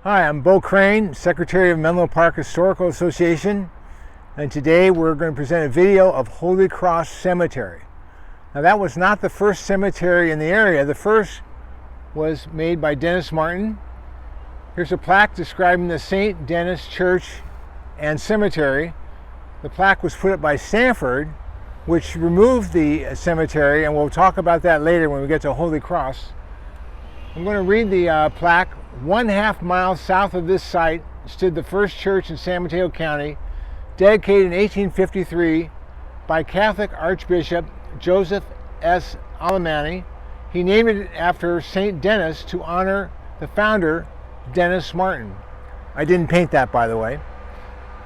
Hi, I'm Bo Crane, Secretary of Menlo Park Historical Association, and today we're going to present a video of Holy Cross Cemetery. Now, that was not the first cemetery in the area. The first was made by Dennis Martin. Here's a plaque describing the St. Denis Church and Cemetery. The plaque was put up by Stanford, which removed the cemetery, and we'll talk about that later when we get to Holy Cross. I'm going to read the plaque. 1/2 mile south of this site stood the first church in San Mateo County, dedicated in 1853 by Catholic Archbishop Joseph S. Alemany. He named it after St. Denis to honor the founder, Dennis Martin. I didn't paint that, by the way.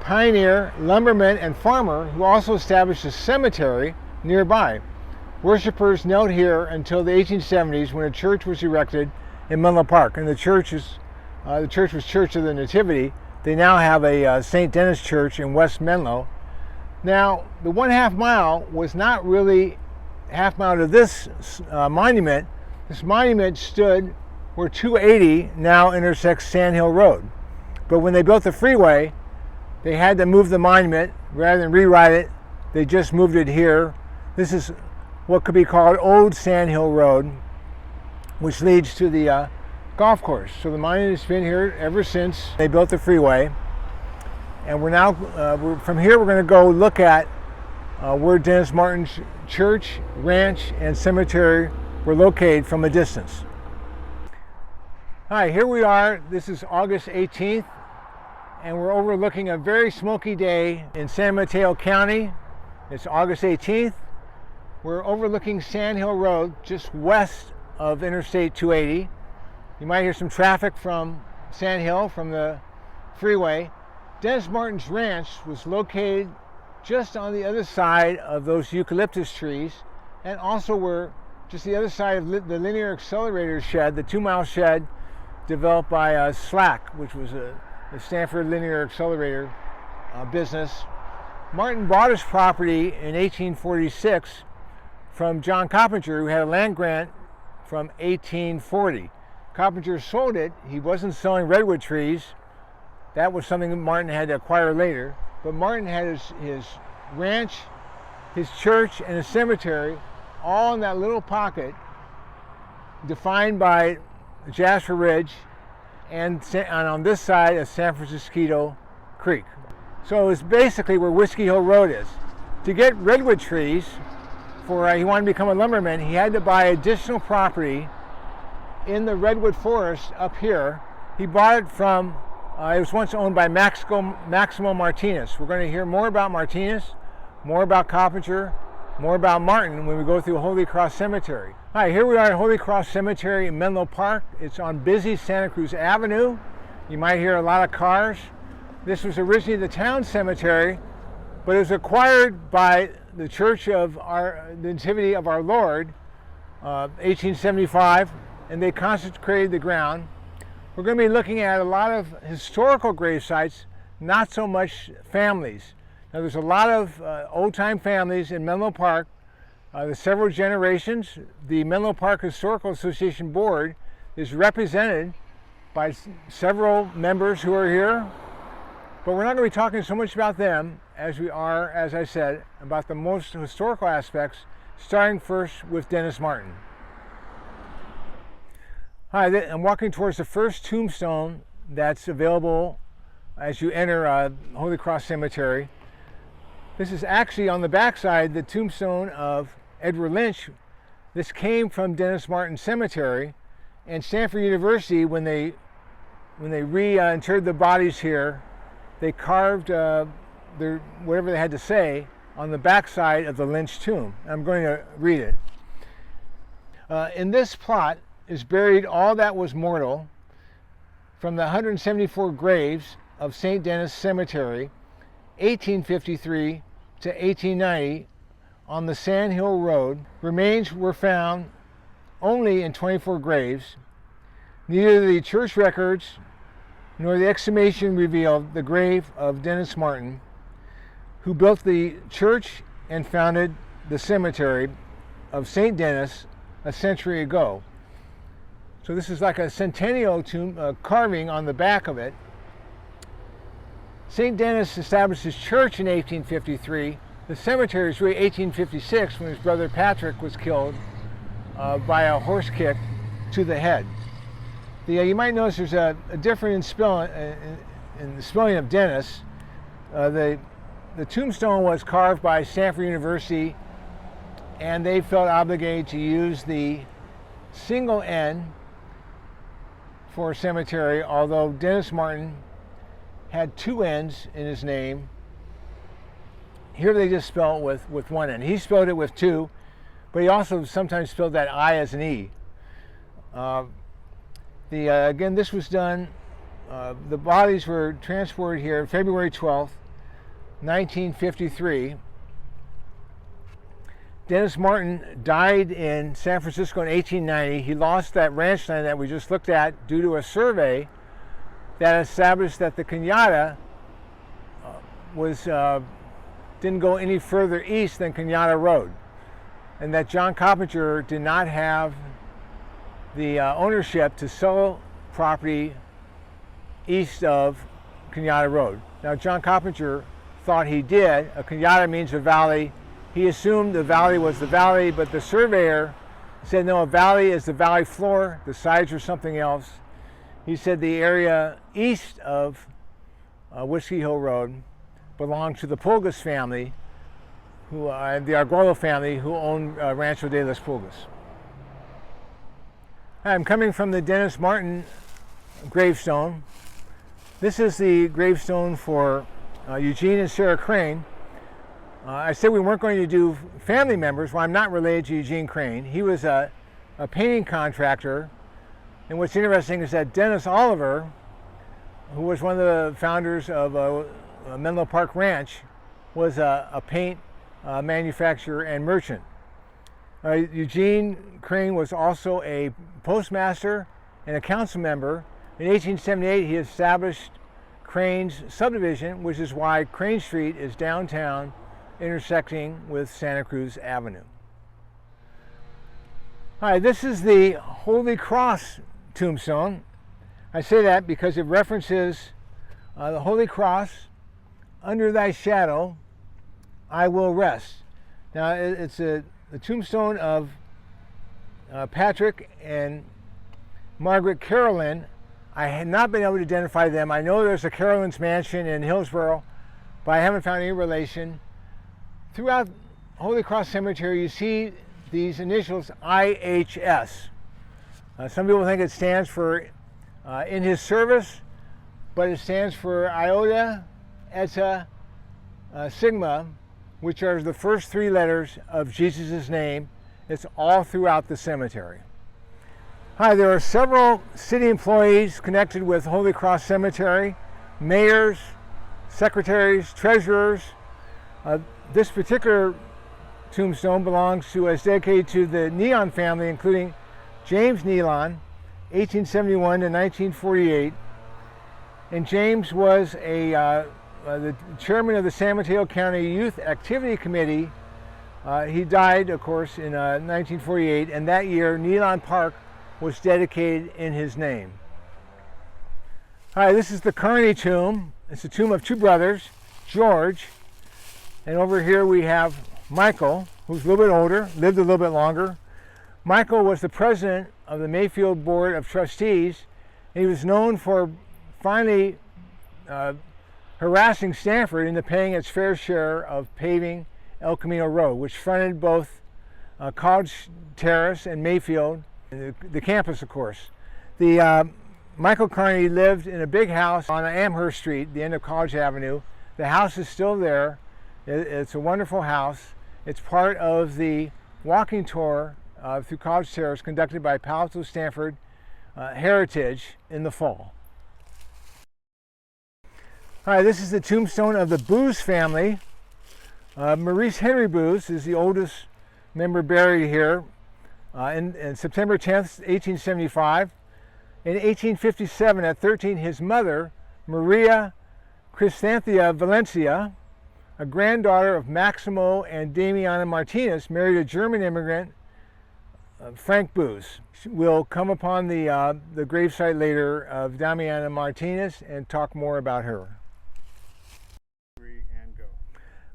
Pioneer, lumberman, and farmer who also established a cemetery nearby. Worshippers knelt here until the 1870s when a church was erected in Menlo Park, and the church was Church of the Nativity. They now have a St. Denis Church in West Menlo. Now, the 1/2 mile was not really half mile to this monument. This monument stood where 280 now intersects Sand Hill Road. But when they built the freeway, they had to move the monument rather than rewrite it. They just moved it here. This is what could be called Old Sand Hill Road, which leads to the golf course. So the monument's been here ever since they built the freeway. And we're now, from here we're going to go look at where Dennis Martin's church, ranch, and cemetery were located from a distance. Hi, here we are. This is August 18th, and we're overlooking a very smoky day in San Mateo County. It's August 18th. We're overlooking Sand Hill Road, just west of Interstate 280. You might hear some traffic from Sand Hill, from the freeway. Dennis Martin's ranch was located just on the other side of those eucalyptus trees, and also we're just the other side of the linear accelerator shed, the 2-mile shed developed by SLAC, which was a Stanford linear accelerator business. Martin bought his property in 1846 from John Coppinger, who had a land grant from 1840. Coppinger sold it. He wasn't selling redwood trees. That was something that Martin had to acquire later. But Martin had his ranch, his church, and his cemetery all in that little pocket defined by Jasper Ridge and on this side of San Francisco Creek. So it's basically where Whiskey Hill Road is. To get redwood trees, he wanted to become a lumberman, he had to buy additional property in the redwood forest up here. He bought it from, it was once owned by Maximo Martinez. We're going to hear more about Martinez, more about Coppinger, more about Martin when we go through Holy Cross Cemetery. Hi, here we are at Holy Cross Cemetery in Menlo Park. It's on busy Santa Cruz Avenue. You might hear a lot of cars. This was originally the town cemetery, but it was acquired by the Church of the Nativity of Our Lord, 1875, and they consecrated the ground. We're going to be looking at a lot of historical grave sites, not so much families. Now, there's a lot of old-time families in Menlo Park. There's several generations. The Menlo Park Historical Association board is represented by several members who are here, but we're not going to be talking so much about them as we are, as I said, about the most historical aspects, starting first with Dennis Martin. Hi, I'm walking towards the first tombstone that's available as you enter Holy Cross Cemetery. This is actually on the backside the tombstone of Edward Lynch. This came from Dennis Martin Cemetery, and Stanford University, when they reinterred the bodies here, they carved whatever they had to say on the backside of the Lynch tomb. I'm going to read it. In this plot is buried all that was mortal from the 174 graves of St. Denis Cemetery, 1853 to 1890, on the Sand Hill Road. Remains were found only in 24 graves. Neither the church records nor the exhumation revealed the grave of Dennis Martin, who built the church and founded the cemetery of St. Denis a century ago. So this is like a centennial tomb carving on the back of it. St. Denis established his church in 1853. The cemetery is really 1856 when his brother Patrick was killed by a horse kick to the head. You might notice there's a difference in the spelling of Denis. The tombstone was carved by Stanford University, and they felt obligated to use the single N for cemetery, although Dennis Martin had two N's in his name. Here they just spell it with one N. He spelled it with two, but he also sometimes spelled that I as an E. Again, this was done, the bodies were transported here February 12th, 1953. Dennis Martin died in San Francisco in 1890. He lost that ranch land that we just looked at due to a survey that established that the Cañada didn't go any further east than Cañada Road, and that John Coppinger did not have the ownership to sell property east of Cañada Road. Now, John Coppinger thought he did. A cañada means a valley. He assumed the valley was the valley, but the surveyor said no, a valley is the valley floor, the sides are something else. He said the area east of Whiskey Hill Road belonged to the Pulgas family, the Arguello family, who owned Rancho de las Pulgas. I'm coming from the Dennis Martin gravestone. This is the gravestone for Eugene and Sarah Crane. I said we weren't going to do family members. Well, I'm not related to Eugene Crane. He was a painting contractor. And what's interesting is that Dennis Oliver, who was one of the founders of Menlo Park Ranch, was a paint manufacturer and merchant. Eugene Crane was also a postmaster and a council member. In 1878, he established Crane's subdivision, which is why Crane Street is downtown, intersecting with Santa Cruz Avenue. All right, this is the Holy Cross tombstone. I say that because it references the Holy Cross. Under thy shadow I will rest. Now, it's the tombstone of Patrick and Margaret Carolyn. I had not been able to identify them. I know there's a Carolyn's mansion in Hillsborough, but I haven't found any relation. Throughout Holy Cross Cemetery, you see these initials IHS. Some people think it stands for in his service, but it stands for Iota, Eta, Sigma, which are the first three letters of Jesus' name. It's all throughout the cemetery. Hi, there are several city employees connected with Holy Cross Cemetery, mayors, secretaries, treasurers. This particular tombstone is dedicated to the Neon family, including James Nealon, 1871 to 1948. And James was the chairman of the San Mateo County Youth Activity Committee. He died, of course, in 1948, and that year Nealon Park was dedicated in his name. Hi, this is the Carney tomb. It's a tomb of two brothers, George, and over here we have Michael, who's a little bit older, lived a little bit longer. Michael was the president of the Mayfield Board of Trustees, and he was known for finally harassing Stanford into paying its fair share of paving El Camino Road, which fronted both College Terrace and Mayfield, and the campus, of course. Michael Carney lived in a big house on Amherst Street, the end of College Avenue. The house is still there. It's a wonderful house. It's part of the walking tour through College Terrace conducted by Palo Alto Stanford Heritage in the fall. Hi, this is the tombstone of the Booz family. Maurice Henry Booz is the oldest member buried here. In September 10th, 1875. In 1857, at 13, his mother, Maria Cristantia Valencia, a granddaughter of Maximo and Damiana Martinez, married a German immigrant Frank Booth. We'll come upon the gravesite later of Juana Martinez and talk more about her.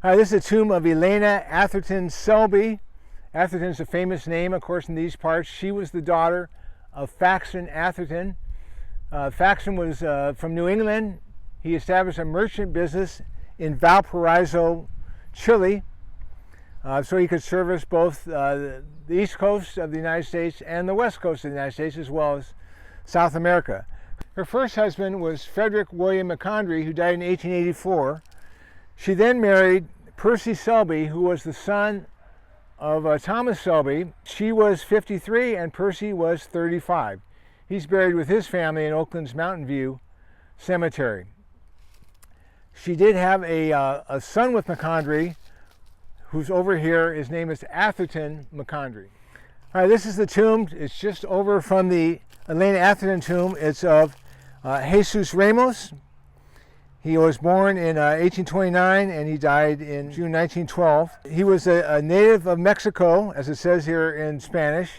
This is a tomb of Elena Atherton Selby. Atherton's a famous name, of course, in these parts. She was the daughter of Faxon Atherton. Faxon was from New England. He established a merchant business in Valparaiso, Chile, so he could service both the east coast of the United States and the west coast of the United States, as well as South America. Her first husband was Frederick William McCondry, who died in 1884. She then married Percy Selby, who was the son of Thomas Selby. She was 53 and Percy was 35. He's buried with his family in Oakland's Mountain View Cemetery. She did have a son with McCondry, who's over here. His name is Atherton McCondry. All right, this is the tomb. It's just over from the Elena Atherton tomb. It's of Jesus Ramos. He was born in 1829 and he died in June 1912. He was a native of Mexico, as it says here in Spanish.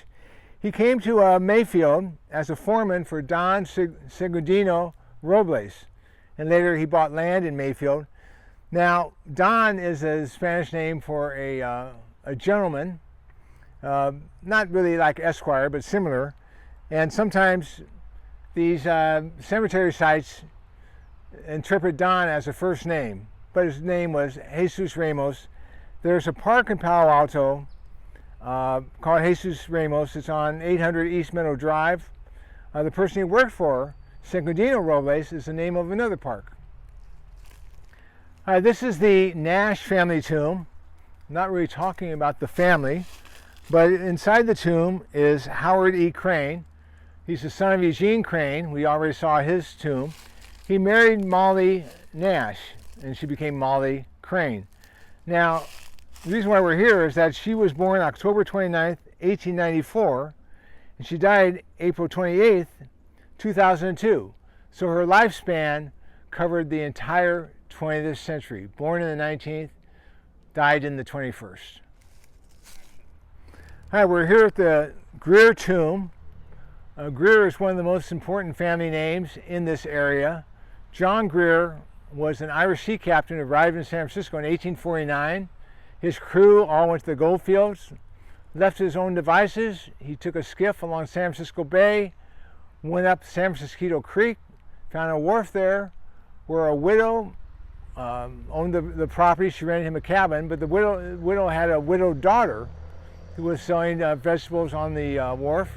He came to Mayfield as a foreman for Don Segundino Robles, and later he bought land in Mayfield. Now, Don is a Spanish name for a gentleman, not really like Esquire, but similar. And sometimes these cemetery sites interpret Don as a first name, but his name was Jesus Ramos. There's a park in Palo Alto called Jesus Ramos. It's on 800 East Meadow Drive. The person he worked for, Segundino Robles, is the name of another park. This is the Nash family tomb. I'm not really talking about the family, but inside the tomb is Howard E. Crane. He's the son of Eugene Crane. We already saw his tomb. He married Molly Nash, and she became Molly Crane. Now, the reason why we're here is that she was born October 29th, 1894, and she died April 28th, 2002. So her lifespan covered the entire 20th century. Born in the 19th, died in the 21st. All right, we're here at the Greer tomb. Greer is one of the most important family names in this area. John Greer was an Irish sea captain who arrived in San Francisco in 1849. His crew all went to the gold fields, left his own devices. He took a skiff along San Francisco Bay, went up San Francisco Creek, found a wharf there where a widow owned the property. She rented him a cabin, but the widow had a widowed daughter who was selling vegetables on the wharf.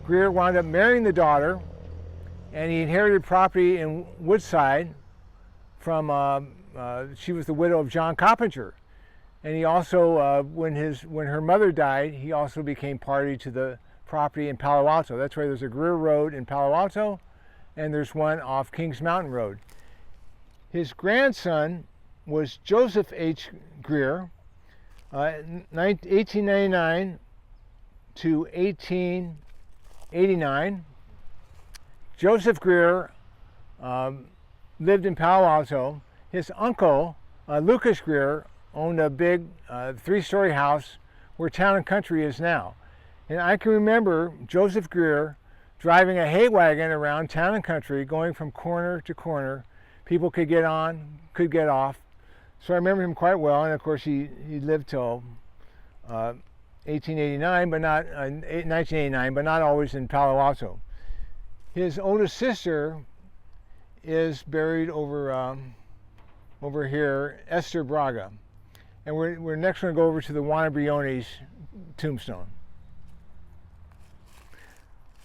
Greer wound up marrying the daughter, and he inherited property in Woodside from, she was the widow of John Coppinger. And he also, when her mother died, he also became party to the property in Palo Alto. That's why there's a Greer Road in Palo Alto, and there's one off Kings Mountain Road. His grandson was Joseph H. Greer, 1899 to 1889. Joseph Greer lived in Palo Alto. His uncle, Lucas Greer, owned a big three-story house where Town and Country is now. And I can remember Joseph Greer driving a hay wagon around Town and Country, going from corner to corner. People could get on, could get off. So I remember him quite well, and of course he lived till 1889, but not 1989, but not always in Palo Alto. His oldest sister is buried over here, Esther Braga. And we're next going to go over to the Juana Briones tombstone.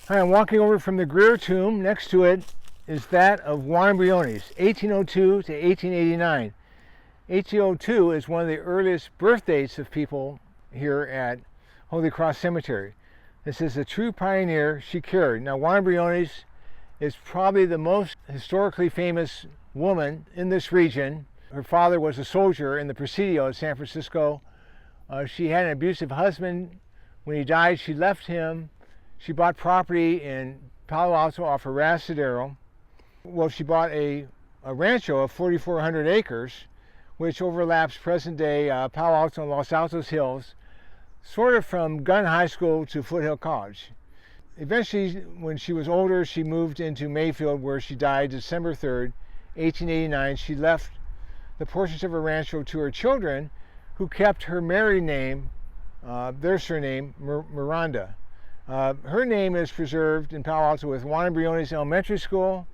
I'm walking over from the Greer tomb. Next to it is that of Juana Briones, 1802 to 1889. 1802 is one of the earliest birth dates of people here at Holy Cross Cemetery. This is a true pioneer she carried. Now, Juana Briones is probably the most historically famous woman in this region. Her father was a soldier in the Presidio at San Francisco. She had an abusive husband. When he died, she left him. She bought property in Palo Alto off Arrassadero. Well, she bought a rancho of 4,400 acres, which overlaps present-day Palo Alto and Los Altos Hills. sort of from Gunn High School to Foothill College. Eventually, when she was older, she moved into Mayfield, where she died December 3rd, 1889. She left the portions of her rancho to her children, who kept her married name, their surname, Miranda. Her name is preserved in Palo Alto with Juana Briones Elementary School,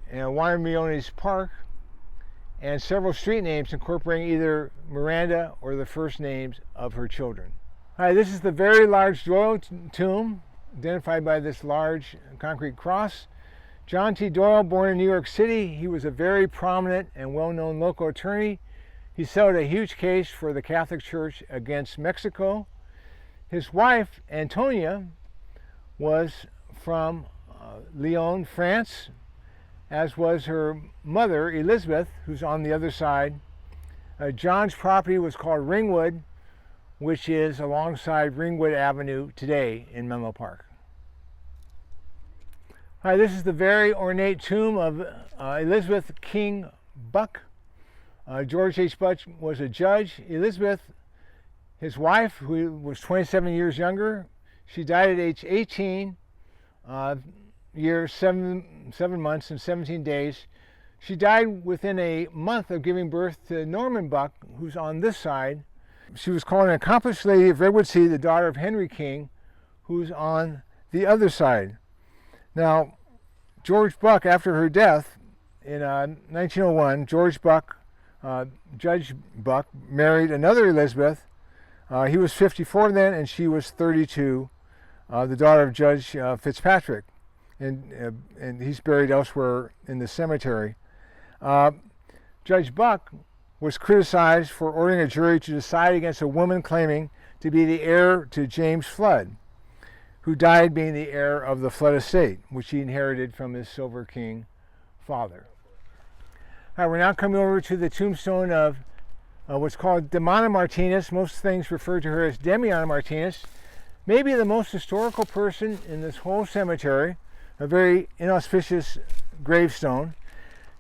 and Juana Briones Park, and several street names incorporating either Miranda or the first names of her children. Hi, this is the very large Doyle tomb, identified by this large concrete cross. John T. Doyle, born in New York City, he was a very prominent and well-known local attorney. He settled a huge case for the Catholic Church against Mexico. His wife, Antonia, was from Lyon, France, as was her mother, Elizabeth, who's on the other side. John's property was called Ringwood, which is alongside Ringwood Avenue today in Menlo Park. Hi, this is the very ornate tomb of Elizabeth King Buck. George H. Buck was a judge. Elizabeth, his wife, who was 27 years younger, she died at age 18, years, 7 months and 17 days. She died within a month of giving birth to Norman Buck, who's on this side. She was called an accomplished lady of Redwood City, the daughter of Henry King, who's on the other side. Now, George Buck, after her death in 1901, George Buck, Judge Buck, married another Elizabeth. He was 54 then, and she was 32, the daughter of Judge Fitzpatrick, and he's buried elsewhere in the cemetery. Judge Buck was criticized for ordering a jury to decide against a woman claiming to be the heir to James Flood, who died being the heir of the Flood estate, which he inherited from his Silver King father. All right, we're now coming over to the tombstone of what's called Demana Martinez. Most things refer to her as Demiana Martinez. Maybe the most historical person in this whole cemetery, a very inauspicious gravestone.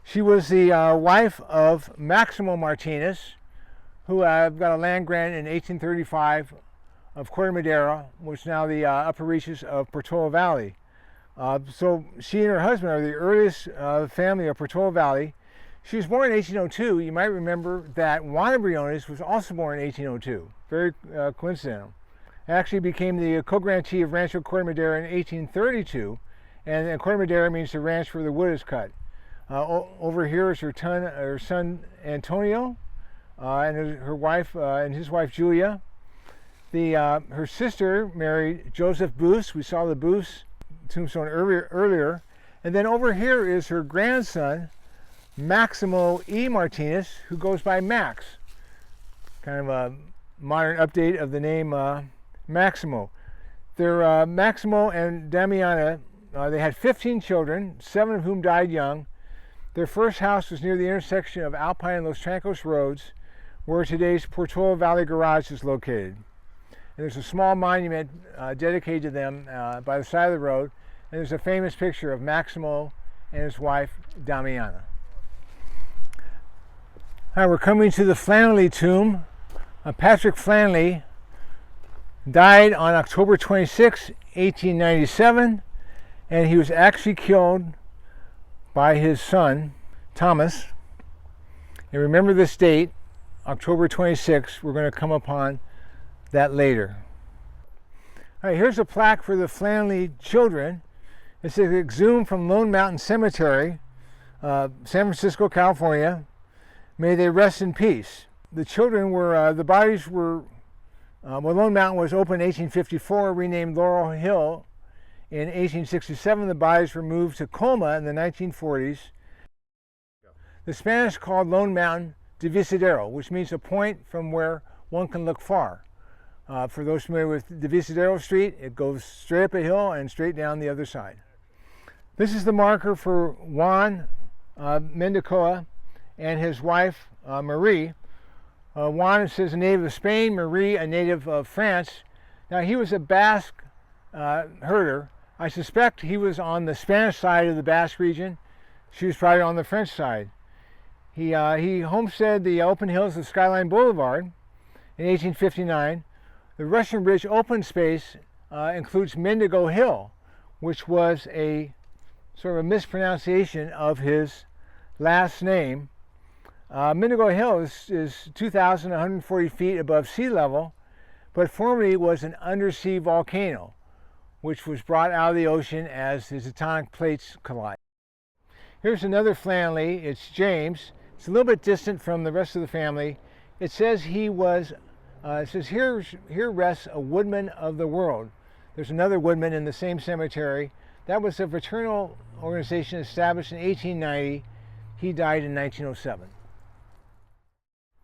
She was the wife of Maximo Martinez, who got a land grant in 1835 of Corte Madera, which is now the upper reaches of Portola Valley. So she and her husband are the earliest family of Portola Valley. She was born in 1802. You might remember that Juana Briones was also born in 1802. Very coincidental. Actually became the co-grantee of Rancho Corte Madera in 1832, and Corte Madera means the ranch where the wood is cut. Over here is her son Antonio, and her wife and his wife Julia. Her sister married Joseph Booth. We saw the Booth tombstone earlier. And then over here is her grandson, Maximo E. Martinez, who goes by Max. Kind of a modern update of the name Maximo. They're Maximo and Damiana. They had 15 children, 7 of whom died young. Their first house was near the intersection of Alpine and Los Trancos roads, where today's Portola Valley Garage is located. And there's a small monument dedicated to them by the side of the road, and there's a famous picture of Maximo and his wife, Damiana. All right, we're coming to the Flannelly tomb. Patrick Flannelly died on October 26, 1897, and he was actually killed by his son, Thomas. And remember this date, October 26, we're going to come upon that later. All right, here's a plaque for the Flannelly children. It's exhumed from Lone Mountain Cemetery, San Francisco, California. May they rest in peace. The children were, the bodies were, Lone Mountain was opened in 1854, renamed Laurel Hill. In 1867, the bodies were moved to Colma in the 1940s. The Spanish called Lone Mountain Divisadero, which means a point from where one can look far. For those familiar with Divisadero Street, it goes straight up a hill and straight down the other side. This is the marker for Juan Mendicoa and his wife, Marie. Juan, it says, a native of Spain, Marie, a native of France. Now, he was a Basque herder. I suspect he was on the Spanish side of the Basque region. She was probably on the French side. He homesteaded the open hills of Skyline Boulevard in 1859. The Russian Bridge open space includes Mendigo Hill, which was a sort of a mispronunciation of his last name. Mendigo Hill is 2,140 feet above sea level, but formerly was an undersea volcano, which was brought out of the ocean as the tectonic plates collide. Here's another Flanley. It's James. It's a little bit distant from the rest of the family. It says he was, it says here rests a woodman of the world. There's another woodman in the same cemetery. That was a fraternal organization established in 1890. He died in 1907.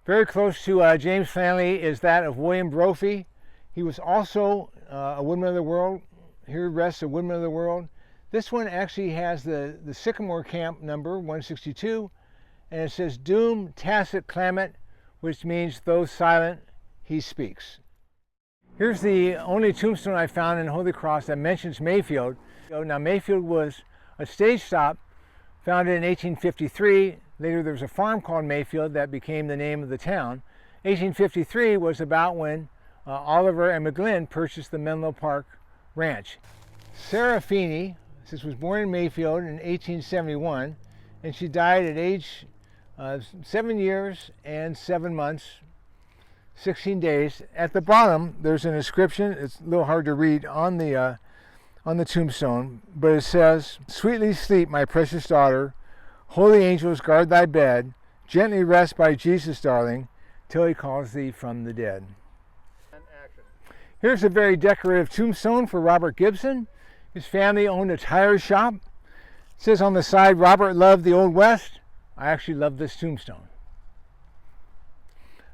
Very close to James Flanley is that of William Brophy. He was also a woodman of the world. Here rests a woodman of the world. This one actually has the Sycamore Camp number 162, and it says Dum tacit clamet, which means though silent, he speaks. Here's the only tombstone I found in Holy Cross that mentions Mayfield. Now Mayfield was a stage stop founded in 1853. Later there was a farm called Mayfield that became the name of the town. 1853 was about when Oliver and McGlynn purchased the Menlo Park Ranch. Sarah Feeney was born in Mayfield in 1871, and she died at age 7 years and 7 months, 16 days. At the bottom, there's an inscription. It's a little hard to read on the tombstone, but it says, "Sweetly sleep, my precious daughter. Holy angels guard thy bed. Gently rest by Jesus, darling, till he calls thee from the dead." Here's a very decorative tombstone for Robert Gibson. His family owned a tire shop. It says on the side, "Robert loved the Old West." I actually love this tombstone.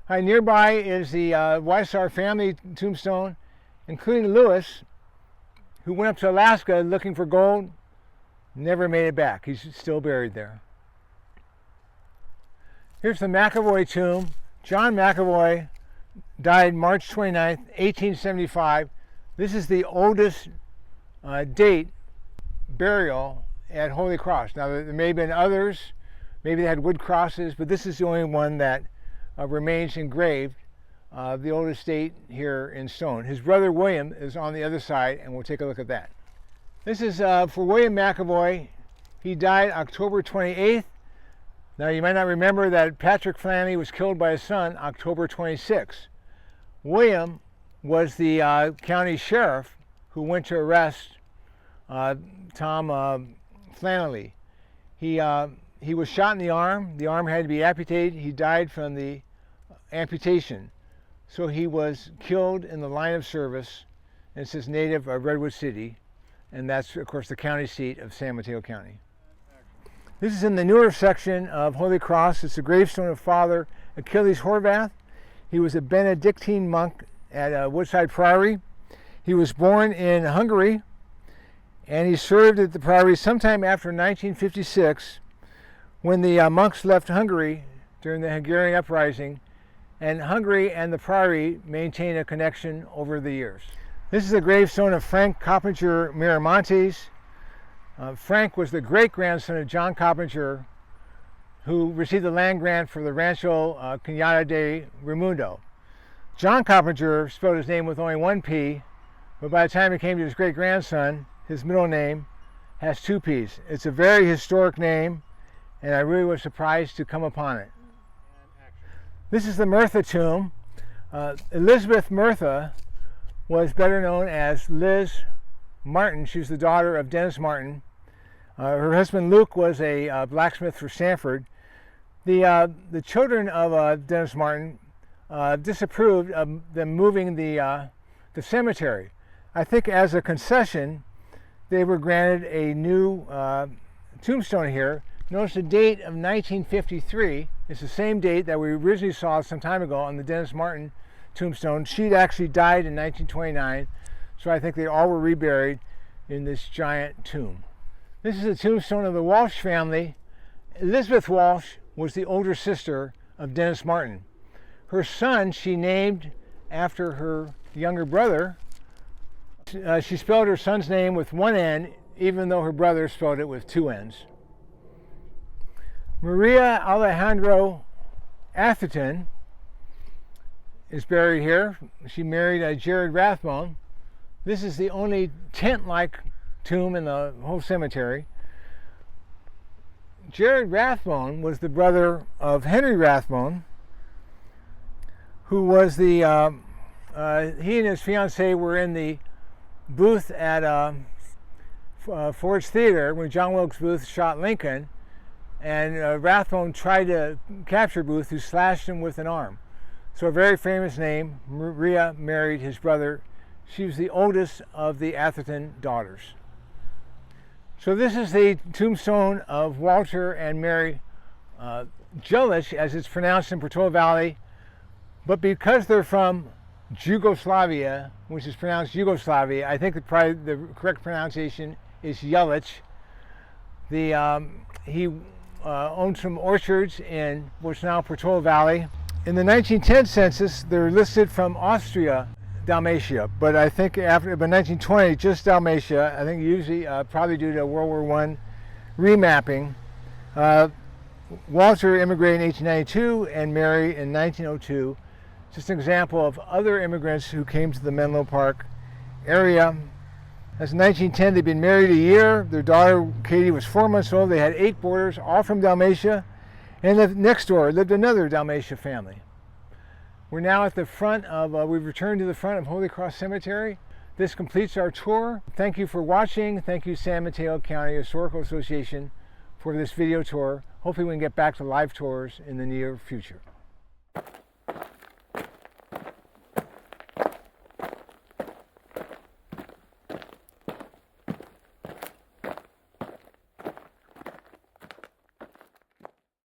Nearby is the Weissar family tombstone, including Lewis, who went up to Alaska looking for gold, never made it back. He's still buried there. Here's the McAvoy tomb. John McAvoy died March 29th, 1875. This is the oldest date burial at Holy Cross. Now there may have been others, maybe they had wood crosses, but this is the only one that remains engraved, the oldest date here in stone. His brother William is on the other side, and we'll take a look at that. This is for William McAvoy. He died October 28th. Now you might not remember that Patrick Flanley was killed by his son October 26th. William was the county sheriff who went to arrest Tom Flanley. He was shot in the arm. The arm had to be amputated. He died from the amputation. So he was killed in the line of service. And it says native of Redwood City. And that's, of course, the county seat of San Mateo County. This is in the newer section of Holy Cross. It's the gravestone of Father Achilles Horvath. He was a Benedictine monk at Woodside Priory. He was born in Hungary, and he served at the priory sometime after 1956, when the monks left Hungary during the Hungarian uprising, and Hungary and the priory maintained a connection over the years. This is the gravestone of Frank Coppinger Miramontes. Frank was the great-grandson of John Coppinger, who received the land grant for the Rancho Cañada de Raimundo. John Coppinger spelled his name with only one P, but by the time he came to his great-grandson, his middle name has two P's. It's a very historic name, and I really was surprised to come upon it. This is the Murtha tomb. Elizabeth Murtha was better known as Liz Martin. She was the daughter of Dennis Martin. Her husband Luke was a blacksmith for Sanford. The children of Dennis Martin disapproved of them moving the cemetery. I think as a concession, they were granted a new tombstone here. Notice the date of 1953 is the same date that we originally saw some time ago on the Dennis Martin tombstone. She'd actually died in 1929, so I think they all were reburied in this giant tomb. This is the tombstone of the Walsh family. Elizabeth Walsh was the older sister of Dennis Martin. Her son she named after her younger brother. She spelled her son's name with one N, even though her brother spelled it with two N's. Maria Alejandro Atherton is buried here. She married Jared Rathbone. This is the only tent-like tomb in the whole cemetery. Jared Rathbone was the brother of Henry Rathbone, who was the, he and his fiancée were in the booth at Ford's Theater when John Wilkes Booth shot Lincoln, and Rathbone tried to capture Booth, who slashed him with an arm. So a very famous name. Maria married his brother. She was the oldest of the Atherton daughters. So this is the tombstone of Walter and Mary Jelic, as it's pronounced in Portola Valley, but because they're from Jugoslavia, which is pronounced Yugoslavia, I think probably the correct pronunciation is Jelic. He owned some orchards in what's now Portola Valley. In the 1910 census, they're listed from Austria, Dalmatia, but I think after 1920, just Dalmatia. I think usually probably due to World War I remapping. Walter immigrated in 1892 and Mary in 1902. Just an example of other immigrants who came to the Menlo Park area. As in 1910, they'd been married a year. Their daughter, Katie, was 4 months old. They had 8 boarders, all from Dalmatia. And next door lived another Dalmatia family. We're now at the front of, we've returned to the front of Holy Cross Cemetery. This completes our tour. Thank you for watching. Thank you, San Mateo County Historical Association, for this video tour. Hopefully we can get back to live tours in the near future.